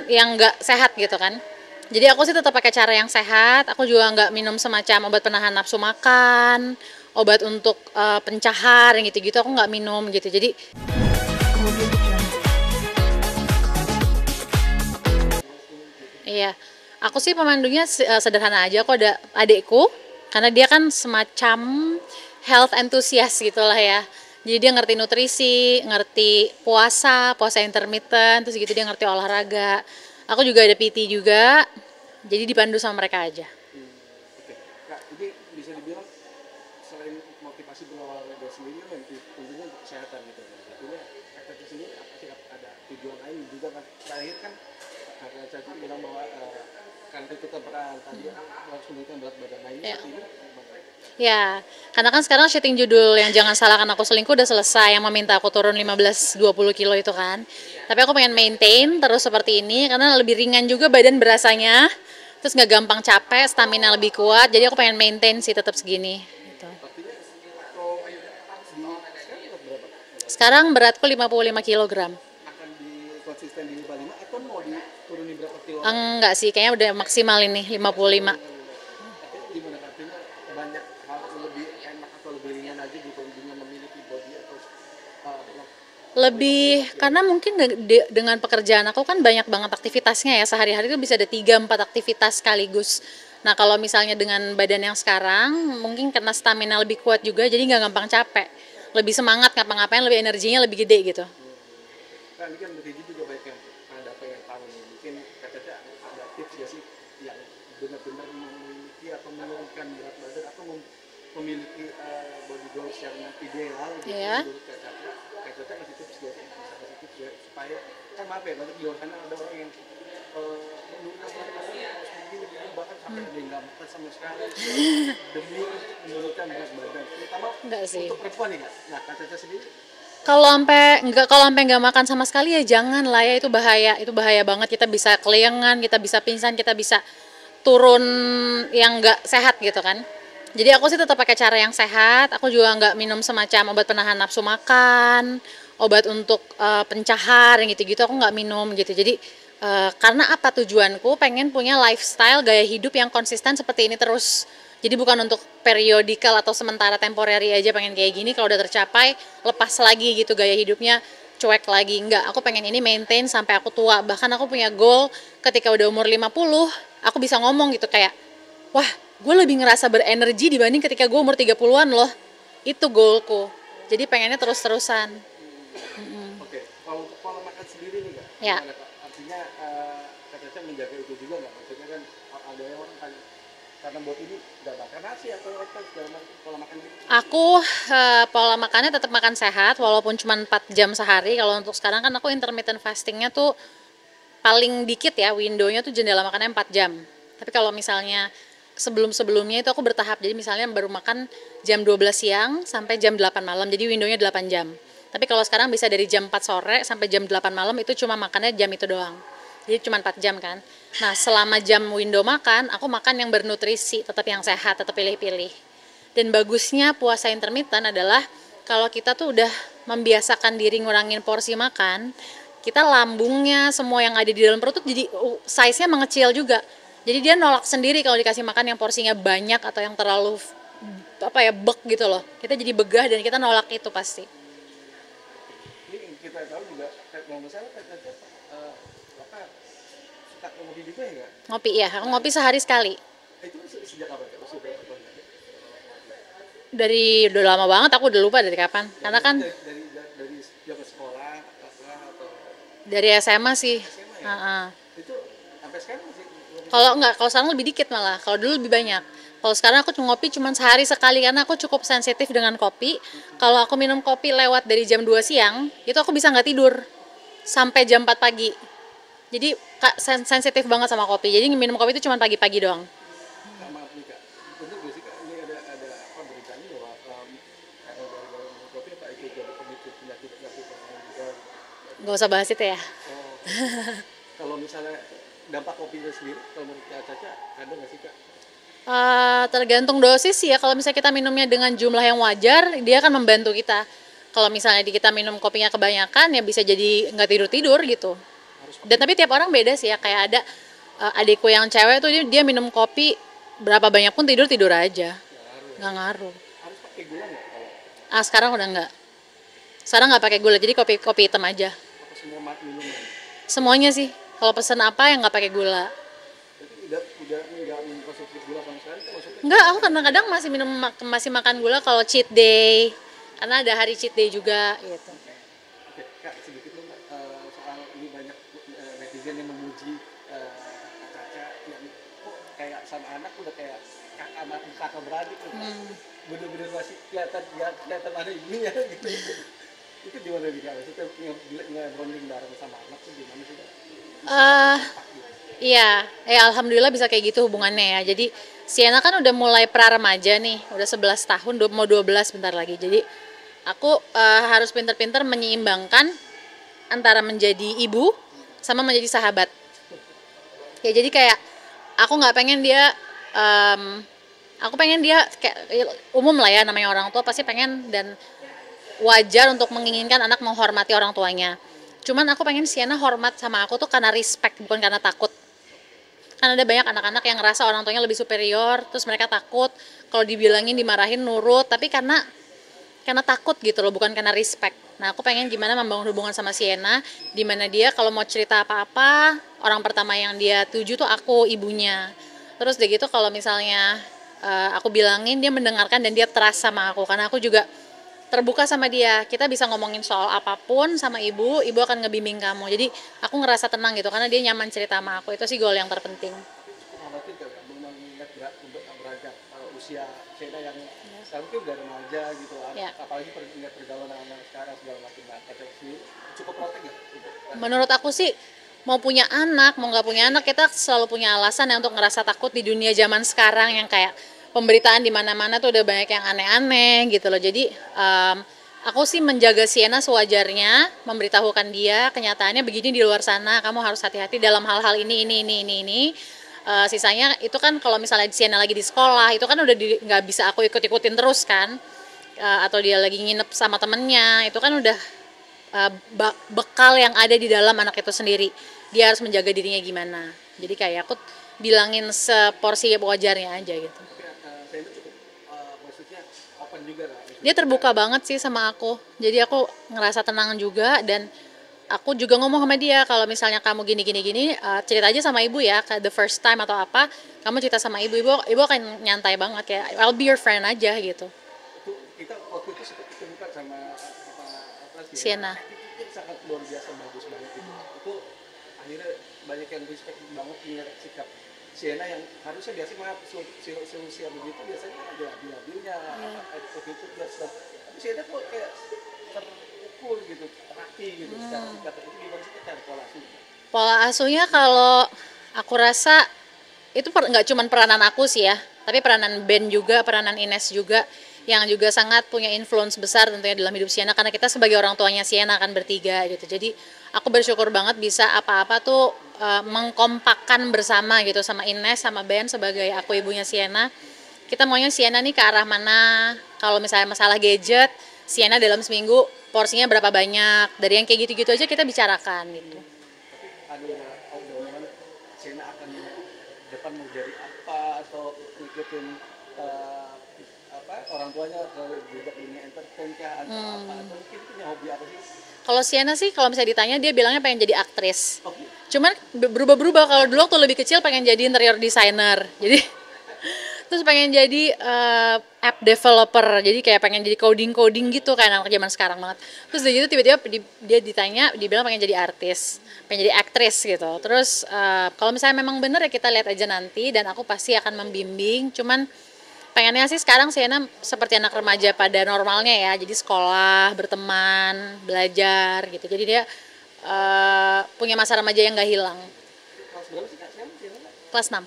yang nggak sehat gitu kan. Jadi aku sih tetap pakai cara yang sehat. Aku juga nggak minum semacam obat penahan nafsu makan, obat untuk pencahar yang gitu-gitu aku nggak minum gitu. Jadi iya, aku sih pemandunya sederhana aja. Aku ada adikku, karena dia kan semacam health enthusiast gitulah ya. Jadi dia ngerti nutrisi, ngerti puasa, puasa intermittent, terus gitu dia ngerti olahraga. Aku juga ada PT juga, jadi dipandu sama mereka aja. Oke, Kak, ini bisa dibilang selain motivasi berolahraga sendiri kan tentunya untuk kesehatan gitu. Artinya Kak Caca sendiri apa sih ada tujuan lain juga kan? Terakhir kan Kak Caca bilang bahwa karena itu peran tadi harus menurunkan berat badan. Nah ini Ya. seperti ini Ya, karena kan sekarang syuting judul yang Jangan Salahkan Aku Selingkuh udah selesai, yang meminta aku turun 15-20 kilo itu kan. Tapi aku pengen maintain terus seperti ini, karena lebih ringan juga badan berasanya, terus nggak gampang capek, stamina lebih kuat, jadi aku pengen maintain sih tetap segini. Gitu. artinya kalau di sekarang berapa? Sekarang beratku 55 kilogram. Akan di konsisten di 55 atau mau diturunin berapa kilo? Enggak sih, kayaknya udah maksimal ini 55. Artinya gimana? Artinya banyak hal lebih enak atau lebih ringan aja dibandingkan memiliki body atau Lebih karena mungkin dengan pekerjaan aku kan banyak banget aktivitasnya ya, sehari-hari itu bisa ada 3-4 aktivitas sekaligus. Nah kalau misalnya dengan badan yang sekarang mungkin karena stamina lebih kuat juga, jadi nggak gampang capek, lebih semangat ngapa-ngapain, lebih energinya lebih gede gitu. Nah, ini kan netizen juga banyak yang ada pengen tahu nih. Mungkin Kak Caca ada tips ya sih yang benar-benar memiliki atau menurunkan berat badan atau memiliki body goals yang ideal gitu Iya. menurut Kak Caca. Kak Caca ngasih tips gak sih? Bisa kasih tips ya supaya kan maaf ya nanti di luar sana ada orang yang menurunkan berat badan harus begini bahkan sampai ada yang nggak makan sama sekali demi menurunkan berat badan. Terutama Enggak sih. untuk perempuan nih Kak. Nah Kak Caca sendiri Kalau sampai nggak makan sama sekali ya jangan lah ya, itu bahaya banget, kita bisa kelengan, kita bisa pingsan, kita bisa turun yang nggak sehat gitu kan. Jadi aku sih tetap pakai cara yang sehat. Aku juga nggak minum semacam obat penahan nafsu makan, obat untuk pencahar yang gitu-gitu aku nggak minum gitu. Jadi karena apa, tujuanku pengen punya lifestyle gaya hidup yang konsisten seperti ini terus. Jadi bukan untuk periodikal atau sementara temporary aja pengen kayak gini, kalau udah tercapai lepas lagi gitu gaya hidupnya, cuek lagi. Enggak, aku pengen ini maintain sampai aku tua. Bahkan aku punya goal ketika udah umur 50, aku bisa ngomong gitu kayak, wah gue lebih ngerasa berenergi dibanding ketika gue umur 30-an loh. Itu goalku. Jadi pengennya terus-terusan. oke, kalau untuk pola makan sendiri nih Kak, Ya. gimana Kak? Artinya Kak Caca menjaga itu juga nggak? Maksudnya kan ada yang orang kan karena buat ini nggak makan nasi atau apa segala macam pola makan gitu. Aku pola makannya tetap makan sehat walaupun cuma 4 jam sehari. Kalau untuk sekarang kan aku intermittent fastingnya tuh paling dikit ya, windownya tuh jendela makannya 4 jam. Tapi kalau misalnya sebelum-sebelumnya itu aku bertahap. Jadi misalnya baru makan jam 12 siang sampai jam 8 malam. Jadi windownya 8 jam. Tapi kalau sekarang bisa dari jam 4 sore sampai jam 8 malam itu cuma makannya jam itu doang. Jadi cuma 4 jam kan. Nah selama jam window makan, aku makan yang bernutrisi, tetap yang sehat, tetap pilih-pilih. Dan bagusnya puasa intermittent adalah kalau kita tuh udah membiasakan diri ngurangin porsi makan, kita lambungnya semua yang ada di dalam perut tuh jadi size-nya mengecil juga. Jadi dia nolak sendiri kalau dikasih makan yang porsinya banyak atau yang terlalu apa ya, bek gitu loh. Kita jadi begah dan kita nolak itu pasti. Ini kita tahu juga kalau misalnya Kak Caca apa suka ngopi juga ya nggak? Ngopi ya, aku ngopi sehari sekali. Itu sejak kapan Kak? Udah berapa tahun? Dari udah lama banget, aku udah lupa dari kapan. Karena kan Dari zaman sekolah atau dari SMA sih. SMA ya? Ha-ha. Itu sampai sekarang masih ngopi? Kalau sekarang lebih dikit malah. Kalau dulu lebih banyak. Kalau sekarang aku cuma ngopi cuma sehari sekali karena aku cukup sensitif dengan kopi. Kalau aku minum kopi lewat dari jam 2 siang, itu aku bisa nggak tidur sampai jam 4 pagi. Jadi sensitif banget sama kopi. Jadi minum kopi itu cuma pagi-pagi doang. Nah, maaf nih Kak, bener gak sih Kak ini ada apa beritanya bahwa karena gara-gara minum kopi apa itu jadi pemicu penyakit yang lain juga. Gak usah bahas itu ya. Oh, kalau misalnya dampak kopi itu sendiri, kalau menurut Kak Caca ada nggak sih Kak? Tergantung dosis sih ya. Kalau misalnya kita minumnya dengan jumlah yang wajar, dia akan membantu kita. Kalau misalnya kita minum kopinya kebanyakan, ya bisa jadi nggak tidur-tidur gitu. Dan tapi tiap orang beda sih ya, kayak ada adikku yang cewek tuh dia minum kopi berapa banyak pun tidur aja, nggak ngaruh. Harus pakai gula nggak kalau Sekarang udah nggak. Sekarang nggak pakai gula, jadi kopi hitam aja. apa semua minuman? Semuanya sih. Kalau pesen apa yang nggak pakai gula. Berarti udah nggak mengkonsumsi gula sama sekali kan maksudnya? Enggak, aku kadang-kadang masih makan gula kalau cheat day. Karena ada hari cheat day juga gitu. Oke, Kak, sedikit dong Kak, soal ini banyak netizen yang memuji Kak Caca yang kok kayak sama anak udah kayak kakak beradik gitu. Bener-bener masih kelihatan ada ibunya gitu. Itu gimana nih Kak? Maksudnya nge-bonding bareng sama anak tuh gimana sih Kak? eh Iya, alhamdulillah bisa kayak gitu hubungannya ya. Jadi Sienna kan udah mulai pra remaja nih, udah 11 tahun, mau 12 bentar lagi. Jadi aku harus pinter-pinter menyeimbangkan antara menjadi ibu sama menjadi sahabat. Ya jadi kayak aku nggak pengen dia, aku pengen dia kayak umum lah ya, namanya orang tua pasti pengen dan wajar untuk menginginkan anak menghormati orang tuanya. Cuman aku pengen Sienna hormat sama aku tuh karena respect, bukan karena takut. Kan ada banyak anak-anak yang ngerasa orang tuanya lebih superior, terus mereka takut kalau dibilangin, dimarahin, nurut, tapi karena takut gitu loh, bukan karena respect. Nah, aku pengen gimana membangun hubungan sama Sienna, dimana dia kalau mau cerita apa-apa, orang pertama yang dia tuju tuh aku, ibunya. Terus deh gitu kalau misalnya aku bilangin, dia mendengarkan dan dia trust sama aku, karena aku juga terbuka sama dia. Kita bisa ngomongin soal apapun sama ibu akan ngebimbing kamu. Jadi aku ngerasa tenang gitu karena dia nyaman cerita sama aku. Itu sih goal yang terpenting. Khawatir gak Kak mengingat beranjak usia Cena yang sekarang mungkin udah remaja gitu, Ya. apalagi ingat pergaulan anak sekarang segala macam. Kata sendiri cukup protek gak? Menurut aku sih mau punya anak, mau nggak punya anak, kita selalu punya alasan ya untuk ngerasa takut di dunia zaman sekarang yang kayak pemberitaan di mana-mana tuh udah banyak yang aneh-aneh gitu loh. Jadi aku sih menjaga Sienna sewajarnya, memberitahukan dia kenyataannya begini di luar sana, kamu harus hati-hati dalam hal-hal ini. Sisanya itu kan kalau misalnya Sienna lagi di sekolah, itu kan udah nggak bisa aku ikut-ikutin terus kan. Atau dia lagi nginep sama temennya, itu kan udah bekal yang ada di dalam anak itu sendiri. Dia harus menjaga dirinya gimana. Jadi kayak aku bilangin seporsi wajarnya aja gitu. Saya itu cukup maksudnya open juga lah. Dia terbuka banget sih sama aku. Jadi aku ngerasa tenang juga dan aku juga ngomong sama dia kalau misalnya kamu gini cerita aja sama ibu ya, the first time atau apa, kamu cerita sama ibu akan nyantai banget kayak I'll be your friend aja gitu. Itu kita waktu itu sempat ketemu kan sama apa Sienna. Itu sangat luar biasa bagus banget itu. Itu akhirnya banyak yang respect banget melihat sikap Sienna yang harusnya biasa mah seusia begitu biasanya ada labil-labilnya seperti itu tapi Sienna kok kayak terpukul gitu, rapi gitu secara sikap. Itu gimana sih cara pola asuhnya? Pola asuhnya kalau aku rasa itu nggak cuma peranan aku sih ya, tapi peranan Ben juga, peranan Ines juga, yang juga sangat punya influence besar tentunya dalam hidup Sienna karena kita sebagai orang tuanya Sienna kan bertiga gitu. Jadi aku bersyukur banget bisa apa-apa tuh mengkompakkan bersama gitu sama Ines sama Ben sebagai aku ibunya Sienna. Kita maunya Sienna nih ke arah mana, kalau misalnya masalah gadget, Sienna dalam seminggu porsinya berapa banyak, dari yang kayak gitu-gitu aja kita bicarakan gitu. Tapi ada omongan Sienna akan depan mau jadi apa atau ngikutin apa orang tuanya ke juga dunia entertain kah atau apa atau mungkin punya hobi apa sih? Kalau Sienna sih kalau misalnya ditanya dia bilangnya pengen jadi aktris. Oke. Cuman berubah-berubah, kalau dulu waktu lebih kecil pengen jadi interior designer. Jadi terus pengen jadi app developer. Jadi kayak pengen jadi coding gitu kayak anak zaman sekarang banget. Terus dari itu tiba-tiba dia ditanya, dia bilang pengen jadi artis, pengen jadi aktris gitu. Terus kalau misalnya memang bener ya kita lihat aja nanti dan aku pasti akan membimbing. Cuman pengennya sih sekarang Sienna seperti anak remaja pada normalnya ya, jadi sekolah, berteman, belajar gitu. Jadi dia punya masa remaja yang gak hilang. Kelas berapa sih Kak sekarang Sienna? Kelas 6.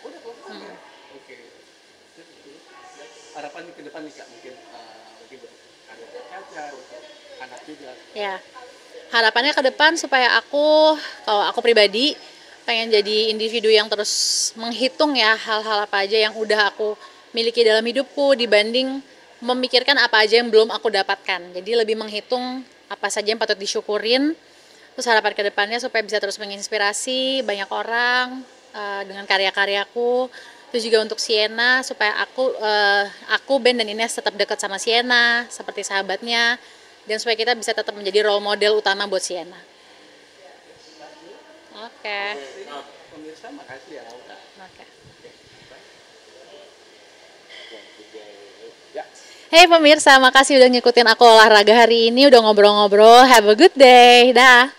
Udah kelas 6 ya? Oke. Harapan ke depan nih Kak mungkin mungkin untuk anak Caca, untuk anak juga. Ya, harapannya ke depan supaya kalau aku pribadi pengen jadi individu yang terus menghitung ya hal-hal apa aja yang udah aku miliki dalam hidupku dibanding memikirkan apa aja yang belum aku dapatkan. Jadi lebih menghitung apa saja yang patut disyukurin, Terus harapan kedepannya supaya bisa terus menginspirasi banyak orang dengan karya-karyaku. Terus juga untuk Sienna supaya aku Ben dan Ines tetap dekat sama Sienna seperti sahabatnya, dan supaya kita bisa tetap menjadi role model utama buat Sienna. Oke. Pemirsa makasih ya. Oke. Ya. Hey pemirsa, makasih udah ngikutin aku olahraga hari ini, udah ngobrol-ngobrol. Have a good day. Dah.